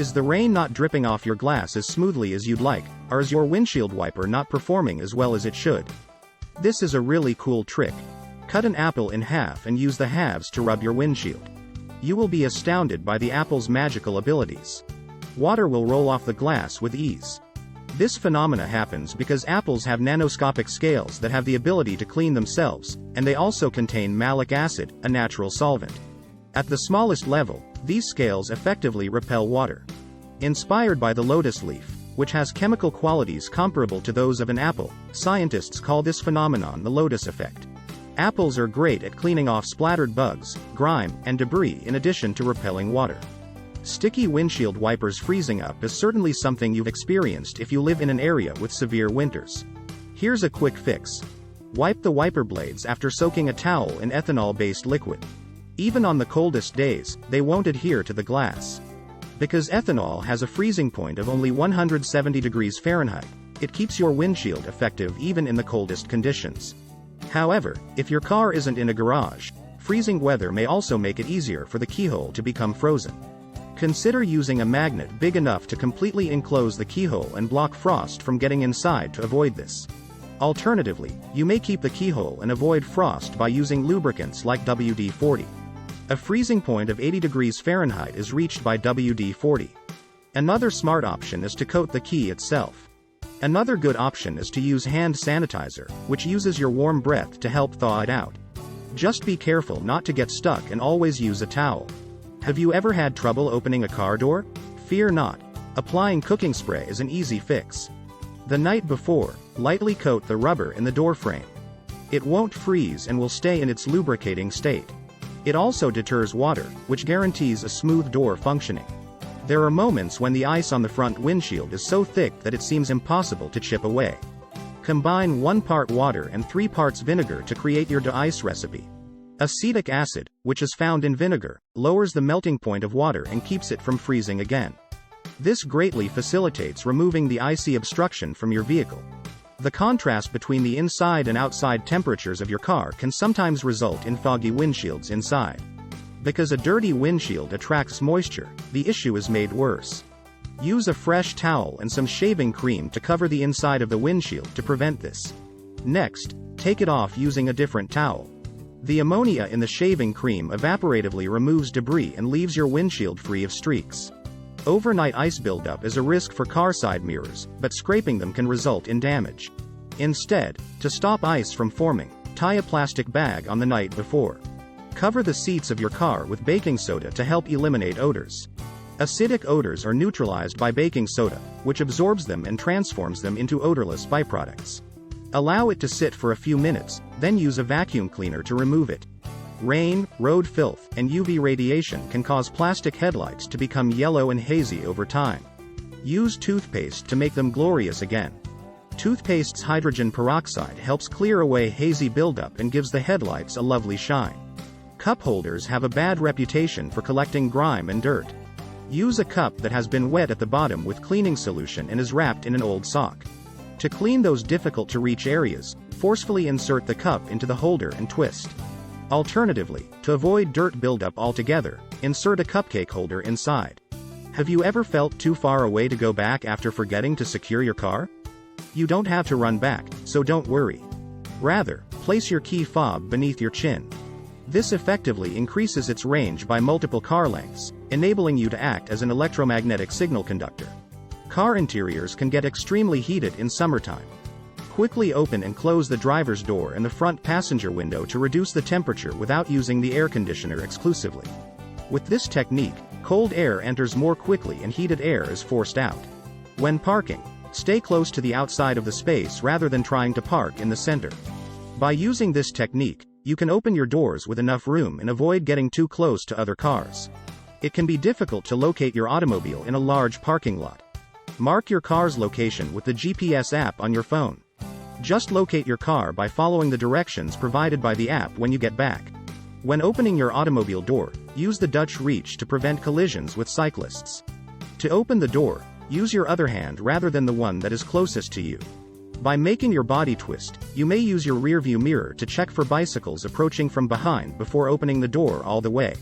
Is the rain not dripping off your glass as smoothly as you'd like, or is your windshield wiper not performing as well as it should? This is a really cool trick. Cut an apple in half and use the halves to rub your windshield. You will be astounded by the apple's magical abilities. Water will roll off the glass with ease. This phenomena happens because apples have nanoscopic scales that have the ability to clean themselves, and they also contain malic acid, a natural solvent. At the smallest level, these scales effectively repel water. Inspired by the lotus leaf, which has chemical qualities comparable to those of an apple, scientists call this phenomenon the lotus effect. Apples are great at cleaning off splattered bugs, grime, and debris in addition to repelling water. Sticky windshield wipers freezing up is certainly something you've experienced if you live in an area with severe winters. Here's a quick fix. Wipe the wiper blades after soaking a towel in ethanol-based liquid. Even on the coldest days, they won't adhere to the glass. Because ethanol has a freezing point of only 170 degrees Fahrenheit, it keeps your windshield effective even in the coldest conditions. However, if your car isn't in a garage, freezing weather may also make it easier for the keyhole to become frozen. Consider using a magnet big enough to completely enclose the keyhole and block frost from getting inside to avoid this. Alternatively, you may keep the keyhole and avoid frost by using lubricants like WD-40. A freezing point of 80 degrees Fahrenheit is reached by WD-40. Another smart option is to coat the key itself. Another good option is to use hand sanitizer, which uses your warm breath to help thaw it out. Just be careful not to get stuck and always use a towel. Have you ever had trouble opening a car door? Fear not. Applying cooking spray is an easy fix. The night before, lightly coat the rubber in the door frame. It won't freeze and will stay in its lubricating state. It also deters water, which guarantees a smooth door functioning. There are moments when the ice on the front windshield is so thick that it seems impossible to chip away. Combine 1 part water and 3 parts vinegar to create your de-ice recipe. Acetic acid, which is found in vinegar, lowers the melting point of water and keeps it from freezing again. This greatly facilitates removing the icy obstruction from your vehicle. The contrast between the inside and outside temperatures of your car can sometimes result in foggy windshields inside. Because a dirty windshield attracts moisture, the issue is made worse. Use a fresh towel and some shaving cream to cover the inside of the windshield to prevent this. Next, take it off using a different towel. The ammonia in the shaving cream evaporatively removes debris and leaves your windshield free of streaks. Overnight ice buildup is a risk for car side mirrors, but scraping them can result in damage. Instead, to stop ice from forming, tie a plastic bag on the night before. Cover the seats of your car with baking soda to help eliminate odors. Acidic odors are neutralized by baking soda, which absorbs them and transforms them into odorless byproducts. Allow it to sit for a few minutes, then use a vacuum cleaner to remove it. Rain, road filth, and UV radiation can cause plastic headlights to become yellow and hazy over time. Use toothpaste to make them glorious again. Toothpaste's hydrogen peroxide helps clear away hazy buildup and gives the headlights a lovely shine. Cup holders have a bad reputation for collecting grime and dirt. Use a cup that has been wet at the bottom with cleaning solution and is wrapped in an old sock. To clean those difficult-to-reach areas, forcefully insert the cup into the holder and twist. Alternatively, to avoid dirt buildup altogether, insert a cupcake holder inside. Have you ever felt too far away to go back after forgetting to secure your car? You don't have to run back, so don't worry. Rather, place your key fob beneath your chin. This effectively increases its range by multiple car lengths, enabling you to act as an electromagnetic signal conductor. Car interiors can get extremely heated in summertime. Quickly open and close the driver's door and the front passenger window to reduce the temperature without using the air conditioner exclusively. With this technique, cold air enters more quickly and heated air is forced out. When parking, stay close to the outside of the space rather than trying to park in the center. By using this technique, you can open your doors with enough room and avoid getting too close to other cars. It can be difficult to locate your automobile in a large parking lot. Mark your car's location with the GPS app on your phone. Just locate your car by following the directions provided by the app when you get back. When opening your automobile door, use the Dutch reach to prevent collisions with cyclists. To open the door, use your other hand rather than the one that is closest to you. By making your body twist, you may use your rearview mirror to check for bicycles approaching from behind before opening the door all the way.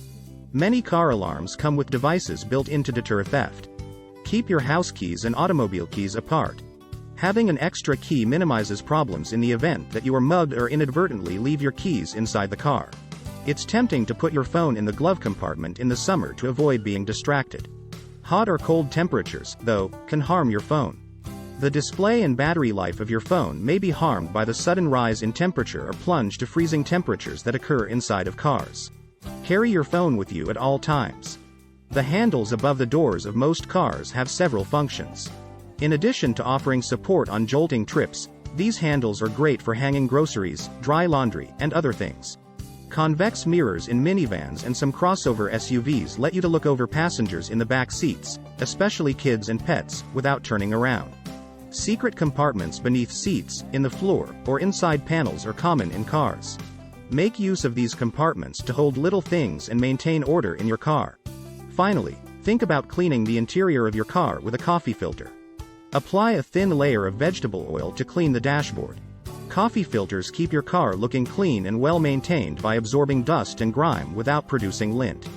Many car alarms come with devices built in to deter theft. Keep your house keys and automobile keys apart. Having an extra key minimizes problems in the event that you are mugged or inadvertently leave your keys inside the car. It's tempting to put your phone in the glove compartment in the summer to avoid being distracted. Hot or cold temperatures, though, can harm your phone. The display and battery life of your phone may be harmed by the sudden rise in temperature or plunge to freezing temperatures that occur inside of cars. Carry your phone with you at all times. The handles above the doors of most cars have several functions. In addition to offering support on jolting trips, these handles are great for hanging groceries, dry laundry, and other things. Convex mirrors in minivans and some crossover SUVs let you to look over passengers in the back seats, especially kids and pets, without turning around. Secret compartments beneath seats, in the floor, or inside panels are common in cars. Make use of these compartments to hold little things and maintain order in your car. Finally, think about cleaning the interior of your car with a coffee filter. Apply a thin layer of vegetable oil to clean the dashboard. Coffee filters keep your car looking clean and well maintained by absorbing dust and grime without producing lint.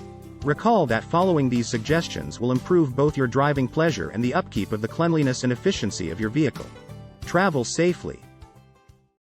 Recall that following these suggestions will improve both your driving pleasure and the upkeep of the cleanliness and efficiency of your vehicle. Travel safely.